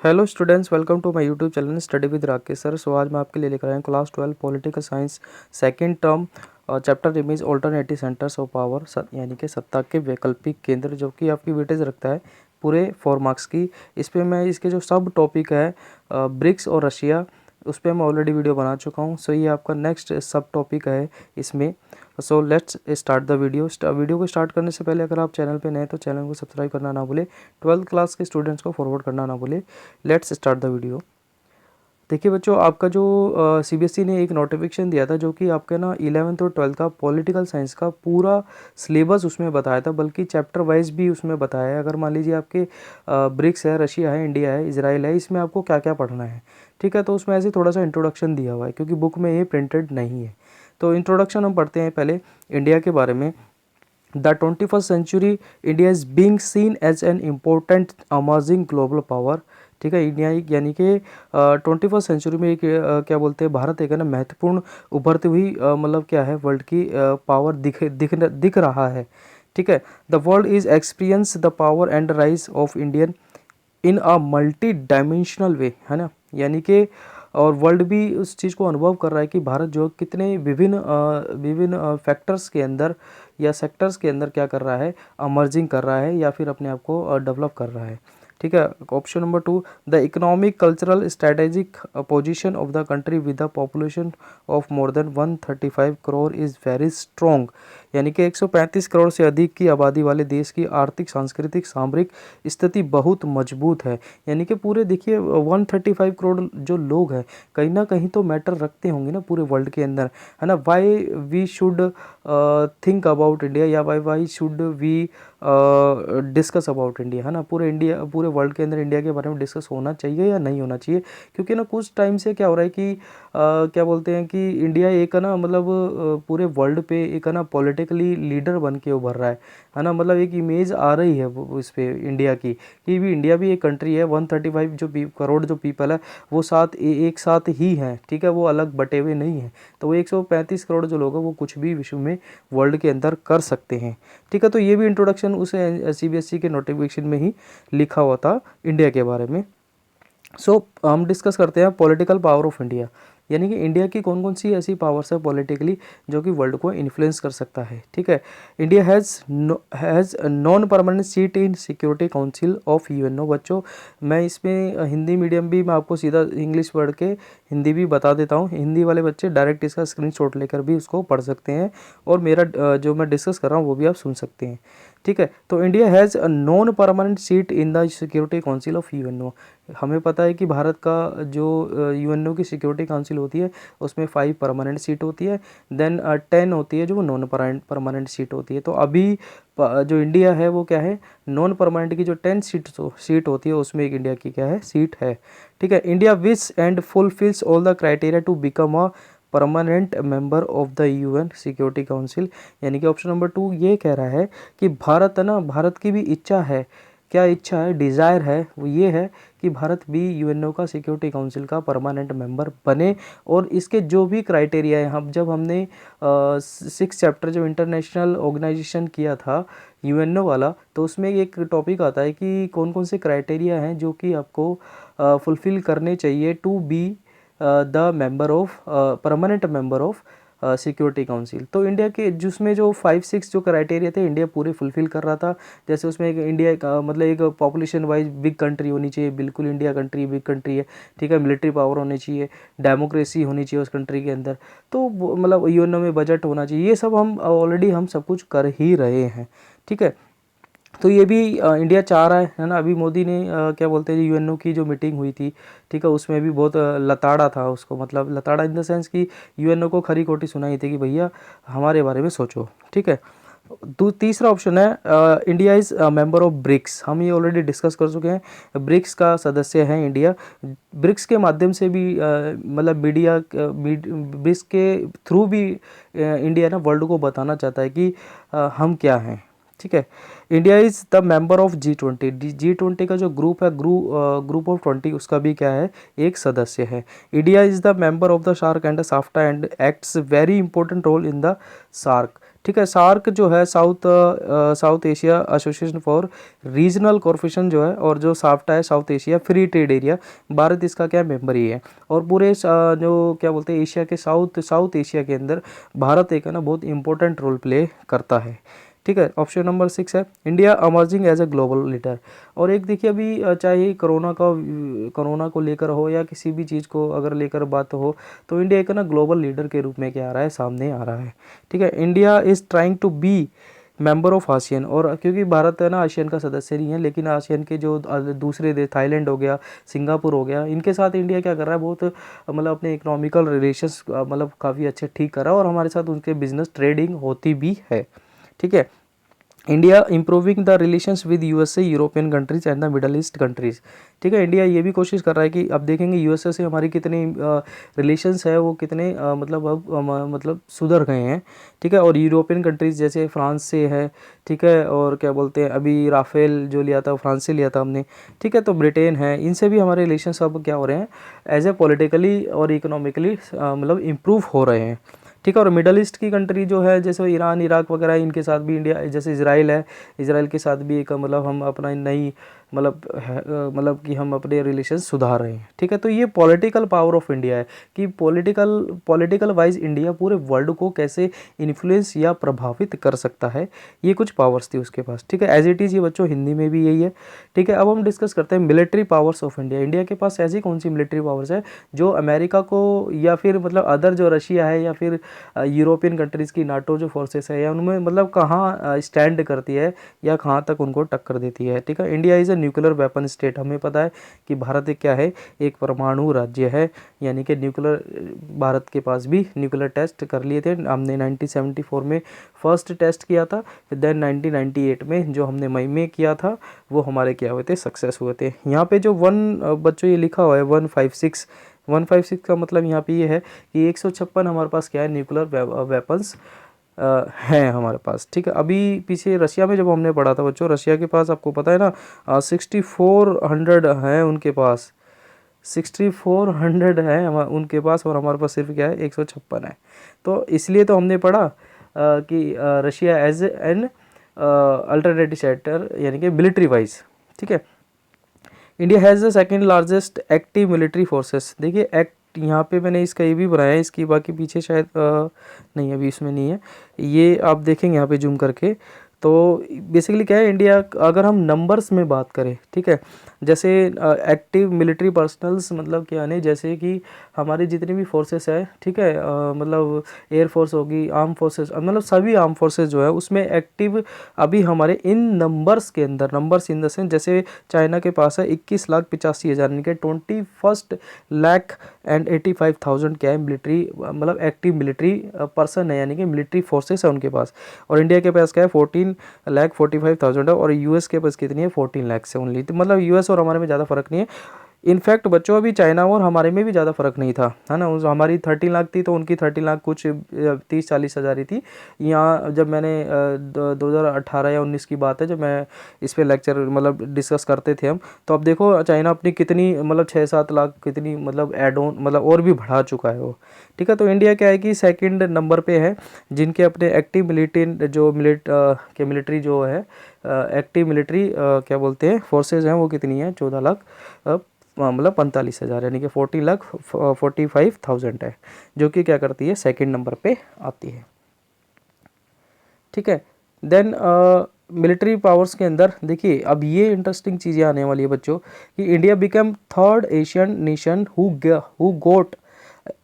Hello students, welcome to my YouTube channel study with Rakesh sir. So आज मैं आपके लिए लेकर आया हूँ class 12 political science second term chapter image alternative centres of power, यानी कि सत्ता के वैकल्पिक केंद्र, जो कि आपकी वेटेज रखता है पूरे 4 मार्क्स की। इस पे मैं इसके जो सब टॉपिक है ब्रिक्स और रशिया, उस पर मैं ऑलरेडी वीडियो बना चुका हूँ। सो ये आपका नेक्स्ट सब टॉपिक है इसमें। So let's start the video. Video को स्टार्ट करने से पहले अगर आप चैनल पे नए हैं तो चैनल को सब्सक्राइब करना ना भूले, 12th क्लास के स्टूडेंट्स को फॉरवर्ड करना ना भूले। Let's start the video. देखिए बच्चों, आपका जो सीबीएसई ने एक नोटिफिकेशन दिया था, जो कि आपके ना 11th और 12th का पॉलिटिकल साइंस का पूरा सिलेबस उसमें बताया था, बल्कि चैप्टर वाइज भी उसमें बताया है। अगर मान लीजिए आपके ब्रिक्स है, रशिया है, इंडिया है, इजराइल है, इसमें आपको क्या क्या पढ़ना है, ठीक है। तो उसमें ऐसे थोड़ा सा इंट्रोडक्शन दिया हुआ है, क्योंकि बुक में ये प्रिंटेड नहीं है। तो इंट्रोडक्शन हम पढ़ते हैं पहले इंडिया के बारे में। The 21st century India is being seen as an important emerging global power, ठीक है। इंडिया यानी कि 21st सेंचुरी में एक क्या बोलते हैं, भारत एक है ना महत्वपूर्ण उभरती हुई मतलब क्या है, वर्ल्ड की पावर दिख रहा है, ठीक है। The world is experience the power and rise of Indian in a multi dimensional way, है ना। यानी कि और वर्ल्ड भी उस चीज़ को अनुभव कर रहा है कि भारत जो कितने विभिन्न फैक्टर्स के अंदर या सेक्टर्स के अंदर क्या कर रहा है, अमर्जिंग कर रहा है या फिर अपने आप को डेवलप कर रहा है, ठीक है। Option number 2, the economic cultural strategic position of the country with the population of more than 135 crore is very strong, यानी कि 135 करोड़ से अधिक की आबादी वाले देश की आर्थिक, सांस्कृतिक, सामरिक स्थिति बहुत मजबूत है। यानी कि पूरे देखिए 135 करोड़ जो लोग हैं, कहीं ना कहीं तो मैटर रखते होंगे ना पूरे वर्ल्ड के अंदर, है ना। Why we should think about India, या why should we discuss about India, है ना। पूरे वर्ल्ड के अंदर इंडिया के बारे में डिस्कस होना चाहिए या नहीं होना चाहिए, क्योंकि ना कुछ टाइम से क्या हो रहा है कि क्या बोलते हैं कि इंडिया एक ना मतलब पूरे वर्ल्ड पे एक ना पॉलिटिकली लीडर बन के उभर रहा है ना। मतलब एक इमेज आ रही है इस पे इंडिया की, कि भी इंडिया भी एक कंट्री है। 135 जो करोड़ जो पीपल है वो एक साथ ही हैं, ठीक है, वो अलग बटे हुए नहीं हैं। तो वो 135 करोड़ जो लोग हैं वो कुछ भी विश्व में वर्ल्ड के अंदर कर सकते हैं, ठीक है। तो ये भी इंट्रोडक्शन उस सीबीएसई के नोटिफिकेशन में ही लिखा हुआ था इंडिया के बारे में। सो हम डिस्कस करते हैं पॉलिटिकल पावर ऑफ इंडिया, यानी कि इंडिया की कौन कौन सी ऐसी पावर्स है पॉलिटिकली जो कि वर्ल्ड को इन्फ्लुएंस कर सकता है, ठीक है। India has non permanent seat in security council of UNO. बच्चों, मैं इसमें हिंदी मीडियम भी मैं आपको सीधा इंग्लिश पढ़ के हिंदी भी बता देता हूँ। हिंदी वाले बच्चे डायरेक्ट इसका स्क्रीनशॉट लेकर भी उसको पढ़ सकते हैं, और मेरा जो मैं डिस्कस कर रहा हूँ वो भी आप सुन सकते हैं, ठीक है। तो India has a non permanent seat in the security council of UNO. हमें पता है कि भारत का जो यूएनओ की सिक्योरिटी काउंसिल होती है उसमें 5 परमानेंट सीट होती है, देन 10 होती है जो नॉन परमानेंट सीट होती है। तो अभी जो इंडिया है वो क्या है, नॉन परमानेंट की जो 10 सीट होती है उसमें एक इंडिया की क्या है, सीट है, ठीक है। India wish and fulfils all the criteria to become a permanent member of the UN security council, यानी कि ऑप्शन नंबर 2 ये कह रहा है कि भारत है ना, भारत की भी इच्छा है, क्या इच्छा है, डिज़ायर है, वो ये है कि भारत भी यूएनओ का सिक्योरिटी काउंसिल का परमानेंट मेंबर बने। और इसके जो भी क्राइटेरिया है, हम जब हमने 6 चैप्टर जब इंटरनेशनल ऑर्गेनाइजेशन किया था यूएनओ वाला, तो उसमें एक टॉपिक आता है कि कौन कौन से क्राइटेरिया हैं जो कि आपको फुलफ़िल करने चाहिए to be the member of permanent member of security council. तो इंडिया के जिसमें जो 5-6 जो क्राइटेरिया थे इंडिया पूरे फुलफिल कर रहा था। जैसे उसमें एक इंडिया का मतलब एक पॉपुलेशन वाइज बिग कंट्री होनी चाहिए, बिल्कुल इंडिया कंट्री बिग कंट्री है, ठीक है। मिलिट्री पावर होनी चाहिए, डेमोक्रेसी होनी चाहिए उस कंट्री के अंदर, तो मतलब यूएनओ में बजट होना चाहिए। ये सब हम ऑलरेडी हम सब कुछ कर ही रहे हैं, ठीक है। तो ये भी इंडिया चाह रहा है ना। अभी मोदी ने क्या बोलते हैं, यूएनओ की जो मीटिंग हुई थी, ठीक है, उसमें भी बहुत लताड़ा था उसको, मतलब लताड़ा इन द सेंस कि यूएनओ को खरी खोटी सुनाई थी कि भैया हमारे बारे में सोचो, ठीक है। तीसरा ऑप्शन है India is member of BRICS. हम ये ऑलरेडी डिस्कस कर चुके हैं, ब्रिक्स का सदस्य है इंडिया। ब्रिक्स के माध्यम से भी मतलब ब्रिक्स के थ्रू भी इंडिया ना वर्ल्ड को बताना चाहता है कि हम क्या हैं, ठीक है। India is the member of G20। G20 का जो ग्रुप है, ग्रुप ऑफ 20, उसका भी क्या है, एक सदस्य है। India is the member of the SAARC and SAFTA and acts very important role in the SAARC, ठीक है। सार्क जो है South Asia association for regional corporation जो है, और जो साफ्टा है South Asia free trade area, भारत इसका क्या मेंबर ही है। और पूरे जो क्या बोलते हैं एशिया के साउथ एशिया के अंदर भारत एक है ना बहुत इंपॉर्टेंट रोल प्ले करता है। ठीक है। ऑप्शन नंबर 6 है India emerging as a global leader. और एक देखिए अभी चाहे कोरोना को लेकर हो या किसी भी चीज़ को अगर लेकर बात हो, तो इंडिया एक ना ग्लोबल लीडर के रूप में क्या आ रहा है, सामने आ रहा है। ठीक है। India is trying to be member of ASEAN, और क्योंकि भारत है ना आसियन का सदस्य नहीं है, लेकिन आसियन के जो दूसरे देश थाईलैंड हो गया, सिंगापुर हो गया, इनके साथ इंडिया क्या कर रहा है, बहुत मतलब अपने इकोनॉमिकल रिलेशंस मतलब काफ़ी अच्छे ठीक कर रहा है, और हमारे साथ उनके बिजनेस ट्रेडिंग होती भी है। ठीक है। India improving the relations with USA, European countries and the middle east countries. ठीक है। इंडिया ये भी कोशिश कर रहा है कि अब देखेंगे यूएसए से हमारी कितनी रिलेशंस है, वो कितने मतलब अब मतलब सुधर गए हैं। ठीक है। और यूरोपियन कंट्रीज जैसे फ्रांस से है, ठीक है, और क्या बोलते हैं अभी राफेल जो लिया था फ्रांस से लिया था हमने। ठीक है। तो ब्रिटेन है, इनसे भी हमारे रिलेशंस अब क्या हो रहे हैं, एज ए पॉलिटिकली और इकोनॉमिकली मतलब इम्प्रूव हो रहे हैं। ठीक है। और मिडल ईस्ट की कंट्री जो है जैसे ईरान इराक वगैरह, इनके साथ भी इंडिया, जैसे इजराइल है, इजराइल के साथ भी एक मतलब हम अपना नई मतलब कि हम अपने रिलेशन सुधार रहे हैं। ठीक है। तो ये पॉलिटिकल पावर ऑफ इंडिया है कि पॉलिटिकल वाइज इंडिया पूरे वर्ल्ड को कैसे इन्फ्लुएंस या प्रभावित कर सकता है, ये कुछ पावर्स थी उसके पास। ठीक है। एज इट इज़ ये बच्चों हिंदी में भी यही है। ठीक है। अब हम डिस्कस करते हैं military powers of India. India के पास ऐसी कौन सी मिलिट्री पावर्स है जो अमेरिका को या फिर मतलब अदर जो रशिया है या फिर यूरोपियन कंट्रीज़ की नाटो जो फोर्सेस है, या उनमें मतलब कहाँ स्टैंड करती है या कहाँ तक उनको टक्कर देती है। ठीक है। India is a nuclear weapon state. हमें पता है कि भारत एक क्या है, एक परमाणु राज्य है, यानी कि न्यूक्लियर, भारत के पास भी न्यूक्लियर टेस्ट कर लिए थे हमने 1974 में फर्स्ट टेस्ट किया था, फिर देन 1998 में जो हमने मई में किया था वो हमारे क्या हुए थे, सक्सेस हुए थे। यहाँ पे जो बच्चों ये लिखा हुआ है 156 का मतलब यहाँ पे ये है कि 156 हमारे पास क्या है, न्यूक्लियर वेपन्स हैं हमारे पास। ठीक है। अभी पीछे रशिया में जब हमने पढ़ा था बच्चों, रशिया के पास आपको पता है ना 6400 हैं उनके पास, 6400 है उनके पास, और हमारे पास सिर्फ क्या है 156 है। तो इसलिए तो हमने पढ़ा कि Russia as an alternative sector, यानी कि मिलिट्री वाइज। ठीक है। India has the second largest active military forces. देखिए एक्ट यहाँ पे मैंने इसका ये भी बनाया है, इसकी बाकी पीछे शायद नहीं, अभी इसमें नहीं है, ये आप देखेंगे यहाँ पे जूम करके। तो बेसिकली क्या है, इंडिया अगर हम नंबर्स में बात करें, ठीक है, जैसे एक्टिव मिलिट्री पर्सनल्स मतलब क्या है, जैसे कि हमारी जितनी भी फोर्सेस है, ठीक है, मतलब एयर फोर्स होगी, आर्म फोर्सेस, मतलब सभी आर्म फोर्सेस जो है उसमें एक्टिव अभी हमारे इन नंबर्स के अंदर, नंबर्स इन द सेंस जैसे चाइना के पास है 21,85,000, यानी कि 21,85,000 क्या है मिलिट्री, मतलब एक्टिव मिलिट्री पर्सन है, यानी कि मिलिट्री फोर्सेस है उनके पास। और इंडिया के पास क्या है 14,45,000 है, और यूएस के पास कितनी है 14 लाख से ओनली। तो मतलब यूएस और हमारे में ज़्यादा फर्क नहीं है। इनफैक्ट बच्चों अभी चाइना और हमारे में भी ज़्यादा फर्क नहीं था, है ना। हमारी 13 लाख थी तो उनकी 13 लाख कुछ 30-40 हज़ार ही थी। यहाँ जब मैंने 2018 या 19 की बात है, जब मैं इस पे लेक्चर मतलब डिस्कस करते थे हम, तो अब देखो चाइना अपनी कितनी मतलब 6-7 लाख कितनी मतलब एड ऑन मतलब और भी बढ़ा चुका है वो। ठीक है। तो इंडिया क्या है कि सेकंड नंबर पे है जिनके अपने एक्टिव मिलिट्री जो है एक्टिव मिलिट्री क्या बोलते हैं फोर्सेज हैं, वो कितनी है 14 लाख मतलब 45,000, यानी कि 40,45,000 है, जो कि क्या करती है सेकंड नंबर पे आती है। ठीक है। देन मिलिट्री पावर्स के अंदर देखिए अब ये इंटरेस्टिंग चीज़ें आने वाली है बच्चों कि India become third Asian nation who got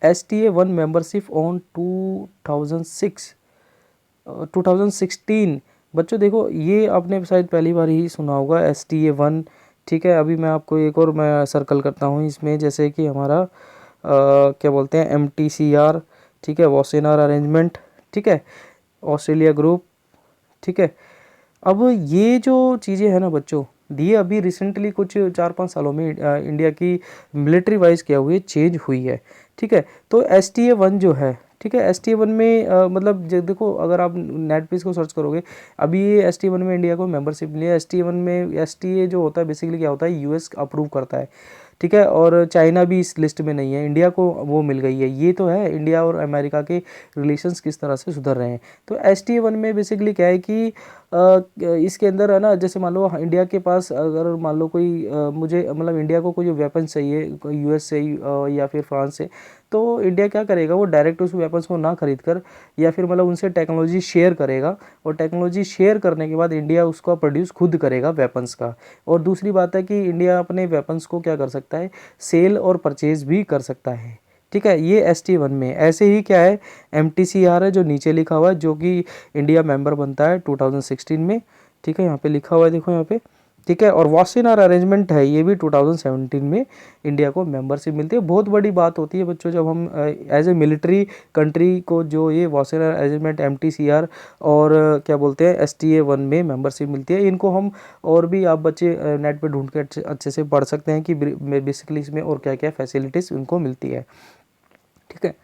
STA1 membership on 2016। बच्चों देखो ये आपने शायद पहली बार ही सुना होगा STA1। ठीक है। अभी मैं आपको एक और मैं सर्कल करता हूँ इसमें, जैसे कि हमारा क्या बोलते हैं MTCR, ठीक है, वॉसेनार अरेंजमेंट, ठीक है, ऑस्ट्रेलिया ग्रुप। ठीक है। अब ये जो चीज़ें हैं ना बच्चों, ये अभी रिसेंटली कुछ 4-5 सालों में इंडिया की मिलिट्री वाइज क्या हुई है, चेंज हुई है। ठीक है। तो STA1 जो है, ठीक है, STA1 में मतलब देखो अगर आप नेट पे इसको सर्च करोगे, अभी ये STA1 में इंडिया को मेंबरशिप मिली है। STA1 में STA जो होता है बेसिकली क्या होता है, US अप्रूव करता है। ठीक है, और चाइना भी इस लिस्ट में नहीं है, इंडिया को वो मिल गई है। ये तो है इंडिया और अमेरिका के रिलेशंस किस तरह से सुधर रहे हैं। तो STA1 में बेसिकली क्या है कि इसके अंदर है ना, जैसे मान लो इंडिया के पास अगर मान लो कोई मुझे मतलब इंडिया को कोई वेपन चाहिए US से या फिर फ्रांस से, तो इंडिया क्या करेगा, वो डायरेक्ट उस वेपन्स को ना खरीद कर या फिर मतलब उनसे टेक्नोलॉजी शेयर करेगा, और टेक्नोलॉजी शेयर करने के बाद इंडिया उसका प्रोड्यूस खुद करेगा वेपन्स का। और दूसरी बात है कि इंडिया अपने वेपन्स को क्या कर सकता है, सेल और परचेज भी कर सकता है। ठीक है, ये STA1 में। ऐसे ही क्या है, MTCR है जो नीचे लिखा हुआ है, जो कि इंडिया मेंबर बनता है 2016 में। ठीक है, यहाँ पे लिखा हुआ है, देखो यहाँ पे। ठीक है, और वाशिनार अरेंजमेंट है, ये भी 2017 में इंडिया को मेंबरशिप मिलती है। बहुत बड़ी बात होती है बच्चों, जब हम एज ए मिलिट्री कंट्री को जो ये वाशिनार अरेंजमेंट, MTCR और क्या बोलते हैं STA1 में मेंबरशिप मिलती है। इनको हम और भी आप बच्चे नेट पे ढूंढ के अच्छे से पढ़ सकते हैं कि बेसिकली इसमें और क्या क्या फैसिलिटीज़ उनको मिलती है। ठीक है,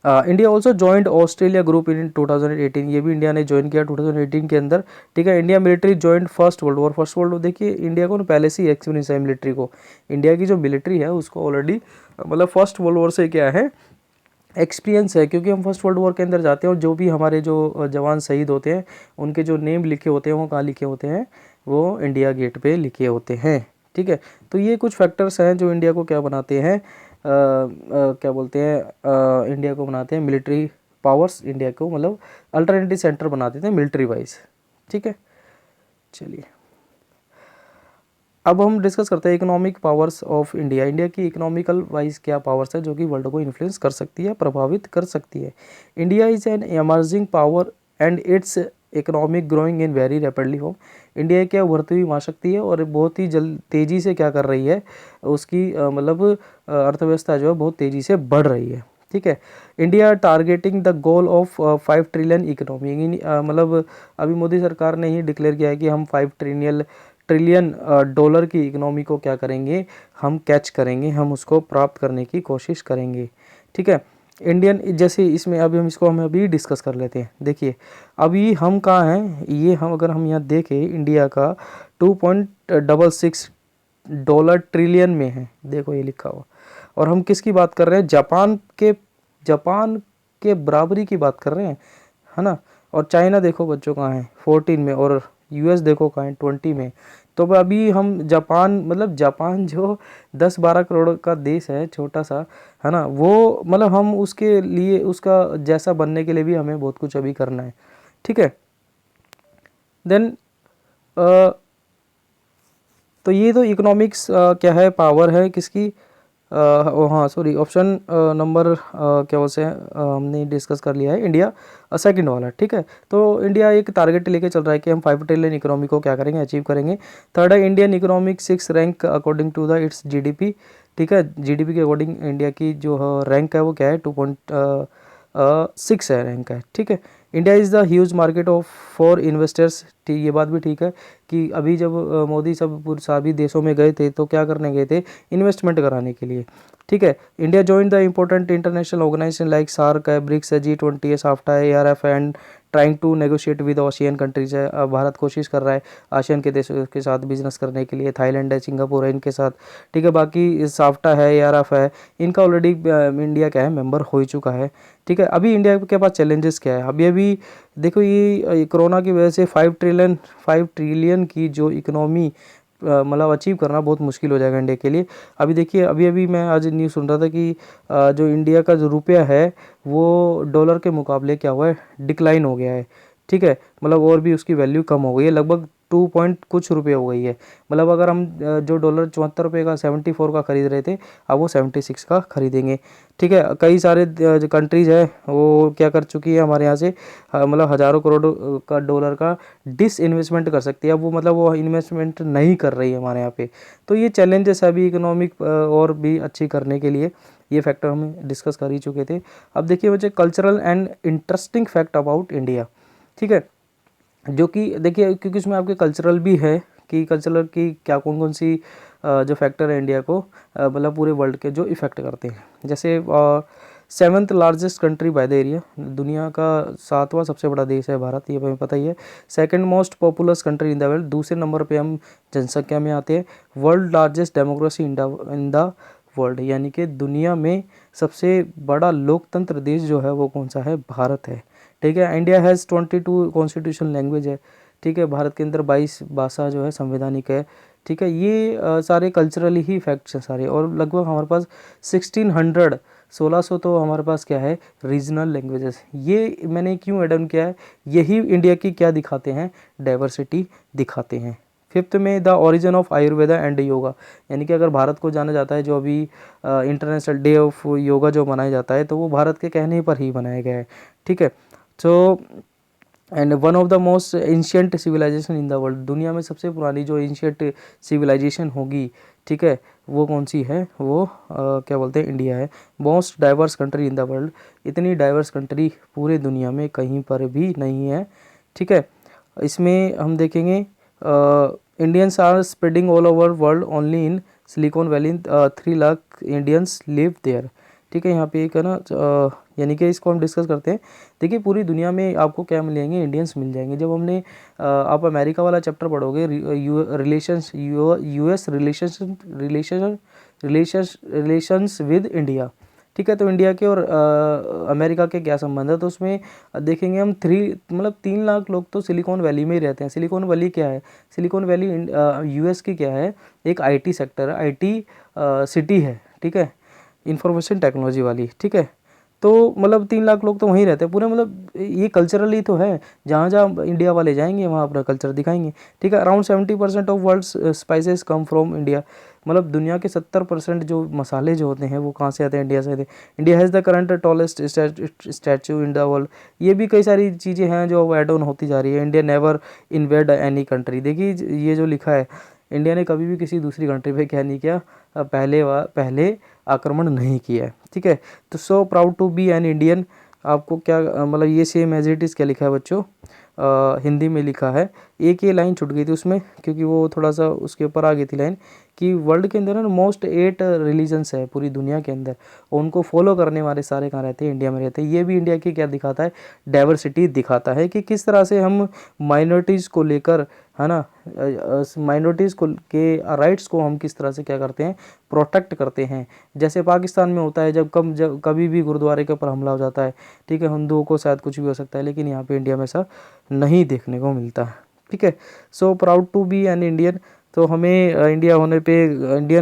India also joint Australia group in 2018, ये भी इंडिया ने ज्वाइन किया 2018 के अंदर। ठीक है, India military joint first world war. First world war देखिए, इंडिया को पहले से ही एक्सपीरियंस है मिलिट्री को, इंडिया की जो मिलिट्री है उसको ऑलरेडी मतलब फर्स्ट वर्ल्ड वॉर से क्या है, एक्सपीरियंस है। क्योंकि हम फर्स्ट वर्ल्ड वॉर के अंदर जाते हैं और जो भी हमारे जो जवान शहीद होते हैं उनके जो नेम लिखे होते हैं वो कहाँ लिखे होते हैं, वो इंडिया गेट पे लिखे होते हैं। ठीक है, तो ये कुछ फैक्टर्स हैं जो इंडिया को क्या बनाते हैं, क्या बोलते हैं, इंडिया को बनाते हैं मिलिट्री पावर्स, इंडिया को मतलब अल्टरनेटिव सेंटर बना देते हैं मिलिट्री वाइज। ठीक है, चलिए अब हम डिस्कस करते हैं economic powers of India. India की इकोनॉमिकल वाइज क्या पावर्स है जो कि वर्ल्ड को इन्फ्लुएंस कर सकती है, प्रभावित कर सकती है। India is an emerging power and it's economic growing in very rapidly form. India क्या उभरती हुई महाशक्ति है और बहुत ही तेज़ी से क्या कर रही है, उसकी मतलब अर्थव्यवस्था जो है बहुत तेज़ी से बढ़ रही है। ठीक है, India targeting the goal of 5 trillion economy, मतलब अभी मोदी सरकार ने ही डिक्लेयर किया है कि हम 5 ट्रिलियन डॉलर की इकोनॉमी को क्या करेंगे, हम कैच करेंगे, हम उसको प्राप्त करने की कोशिश करेंगे। ठीक है, इंडियन जैसे इसमें अभी हम अभी डिस्कस कर लेते हैं। देखिए अभी हम कहाँ हैं, ये हम अगर हम यहाँ देखें इंडिया का 2.66 डॉलर ट्रिलियन में है, देखो ये लिखा हुआ। और हम किसकी बात कर रहे हैं, जापान के बराबरी की बात कर रहे हैं, है ना। और चाइना देखो बच्चों कहाँ है 14 में, और US देखो कहाँ है 20 में। तो अभी हम जापान, मतलब जापान जो 10-12 करोड़ का देश है, छोटा सा, है ना, वो मतलब हम उसके लिए उसका जैसा बनने के लिए भी हमें बहुत कुछ अभी करना है। ठीक है, देन तो ये तो इकोनॉमिक्स क्या है, पावर है किसकी, हाँ सॉरी, ऑप्शन नंबर क्या बोलते हैं, हमने डिस्कस कर लिया है इंडिया सेकंड वाला। ठीक है, तो इंडिया एक टारगेट लेके चल रहा है कि हम 5 ट्रिलियन इकोनॉमी को क्या करेंगे, अचीव करेंगे। थर्ड है Indian economic 6 rank according to the its GDP। ठीक है, GDP के अकॉर्डिंग इंडिया की जो रैंक है वो क्या है, 2.6 है रैंक है। ठीक है, India is the huge market of for investors. ये बात भी ठीक है कि अभी जब मोदी सब सभी देशों में गए थे तो क्या करने गए थे, इन्वेस्टमेंट कराने के लिए। ठीक है, India join the important international organisation like SAARC है, ब्रिक्स है, G20 है, साफ्टा है, ARF है, and trying to negotiate with ASEAN countries है। भारत कोशिश कर रहा है आसियान के देशों के साथ बिजनेस करने के लिए, थाईलैंड है, सिंगापुर है, इनके साथ। ठीक है, बाकी साफ्टा है, ARF है, इनका ऑलरेडी इंडिया क्या है, मेंबर हो चुका है। ठीक है, अभी इंडिया के पास चैलेंजेस क्या है, अभी अभी देखो ये कोरोना की वजह से 5 ट्रिलियन की जो इकोनॉमी मतलब अचीव करना बहुत मुश्किल हो जाएगा इंडिया के लिए। अभी देखिए अभी अभी मैं आज न्यूज़ सुन रहा था कि जो इंडिया का जो रुपया है वो डॉलर के मुकाबले क्या हुआ है, डिक्लाइन हो गया है। ठीक है, मतलब और भी उसकी वैल्यू कम हो गई है, लगभग 2 पॉइंट कुछ रुपये हो गई है। मतलब अगर हम जो डॉलर 74 रुपये का 74 का खरीद रहे थे, अब वो 76 का खरीदेंगे। ठीक है, कई सारे जो कंट्रीज़ है वो क्या कर चुकी है हमारे यहाँ से, मतलब हज़ारों करोड़ का डॉलर का डिस इन्वेस्टमेंट कर सकती है। अब वो मतलब वो इन्वेस्टमेंट नहीं कर रही है हमारे यहाँ पे। तो ये चैलेंजेस है अभी इकोनॉमिक और भी अच्छी करने के लिए, ये फैक्टर हम डिस्कस कर ही चुके थे। अब देखिए बच्चे cultural and interesting fact about India. ठीक है, जो कि देखिए क्योंकि उसमें आपके कल्चरल भी है कि कल्चरल की क्या कौन कौन सी जो फैक्टर है इंडिया को मतलब पूरे वर्ल्ड के जो इफ़ेक्ट करते हैं। जैसे 7th largest country by the area, दुनिया का 7वां सबसे बड़ा देश है भारत, ये हमें पता ही है। Second most populous country in the world, दूसरे नंबर पे हम जनसंख्या में आते हैं। World largest democracy in the world, यानी कि दुनिया में सबसे बड़ा लोकतंत्र देश जो है वो कौन सा है, भारत है। ठीक है। इंडिया हैज़ 22 कॉन्स्टिट्यूशनल लैंग्वेज है। ठीक है। भारत के अंदर 22 भाषा जो है संवैधानिक है। ठीक है। ये सारे कल्चरली ही फैक्ट्स हैं सारे, और लगभग हमारे पास 1600 तो हमारे पास क्या है, रीजनल लैंग्वेजेस। ये मैंने क्यों ऐड ऑन किया है, यही इंडिया की क्या दिखाते हैं, डाइवर्सिटी दिखाते हैं। फिफ्थ में the origin of Ayurveda and yoga, यानी कि अगर भारत को जाना जाता है, जो अभी इंटरनेशनल डे ऑफ योगा जो मनाया जाता है, तो वो भारत के कहने पर ही बनाया गया है। ठीक है। तो and one of the most ancient civilisation in the world, दुनिया में सबसे पुरानी जो एंशियंट सिविलाइजेशन होगी, ठीक है, वो कौन सी है, वो क्या बोलते हैं, इंडिया है। Most diverse country in the world, इतनी डाइवर्स कंट्री पूरे दुनिया में कहीं पर भी नहीं है। ठीक है। इसमें हम देखेंगे Indians are spreading all over world, only in Silicon Valley 3 lakh Indians live there. ठीक है। यहाँ पे एक है ना, यानी कि इसको हम डिस्कस करते हैं। देखिए पूरी दुनिया में आपको क्या मिलेंगे, इंडियंस मिल जाएंगे। जब हमने आप अमेरिका वाला चैप्टर पढ़ोगे, यूएस रिलेशंस विद इंडिया। ठीक है। तो इंडिया के और अमेरिका के क्या संबंध है, तो उसमें देखेंगे हम 3 लाख लोग तो सिलिकॉन वैली में ही रहते हैं। सिलिकॉन वैली क्या है, सिलिकॉन वैली यूएस की क्या है, एक आईटी सेक्टर है, आईटी सिटी है। ठीक है। इंफॉर्मेशन टेक्नोलॉजी वाली। ठीक है। तो मतलब 3 लाख लोग तो वहीं रहते हैं पूरे, मतलब ये कल्चरली तो है, जहाँ जहाँ इंडिया वाले जाएंगे वहाँ अपना कल्चर दिखाएंगे। ठीक है। Around 70% of world spices come from India, मतलब दुनिया के 70% जो मसाले जो होते हैं वो कहाँ से आते हैं, इंडिया से आते हैं। India has the current tallest statue in the world, ये भी कई सारी चीज़ें हैं जो ऐड ऑन होती जा रही है। India never invade any country, देखिए ये जो लिखा है, इंडिया ने कभी भी किसी दूसरी कंट्री पे क्या नहीं किया, पहले आक्रमण नहीं किया है। ठीक है। तो so proud to be an Indian, आपको क्या मतलब ये सेम एज इट इज़ क्या लिखा है बच्चों, हिंदी में लिखा है। एक ये लाइन छूट गई थी उसमें, क्योंकि वो थोड़ा सा उसके ऊपर आ गई थी लाइन, कि वर्ल्ड के अंदर ना मोस्ट 8 रिलीजन्स है पूरी दुनिया के अंदर, और उनको फॉलो करने वाले सारे कहाँ रहते हैं, इंडिया में रहते हैं। ये भी इंडिया की क्या दिखाता है, डाइवर्सिटी दिखाता है, कि किस तरह से हम माइनॉरिटीज़ को लेकर, है ना, माइनॉरिटीज़ को के राइट्स को हम किस तरह से क्या करते हैं, प्रोटेक्ट करते हैं। जैसे पाकिस्तान में होता है, जब कभी भी गुरुद्वारे के ऊपर हमला हो जाता है, ठीक है, हिंदुओं को शायद कुछ भी हो सकता है, लेकिन यहाँ पे इंडिया में ऐसा नहीं देखने को मिलता है। ठीक है। So proud to be an Indian, तो हमें इंडियन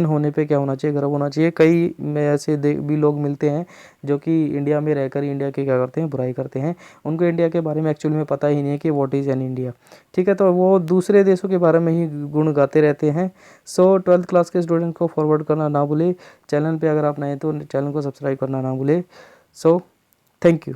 होने पे क्या होना चाहिए, गर्व होना चाहिए। कई में ऐसे भी लोग मिलते हैं जो कि इंडिया में रहकर इंडिया के क्या करते हैं, बुराई करते हैं, उनको इंडिया के बारे में एक्चुअली में पता ही नहीं है कि व्हाट इज़ एन इंडिया। ठीक है। तो वो दूसरे देशों के बारे में ही गुण गाते रहते हैं। सो 12th क्लास के स्टूडेंट को फॉरवर्ड करना ना भूले, चैनल पर अगर आप नए तो चैनल को सब्सक्राइब करना ना भूले। So thank you.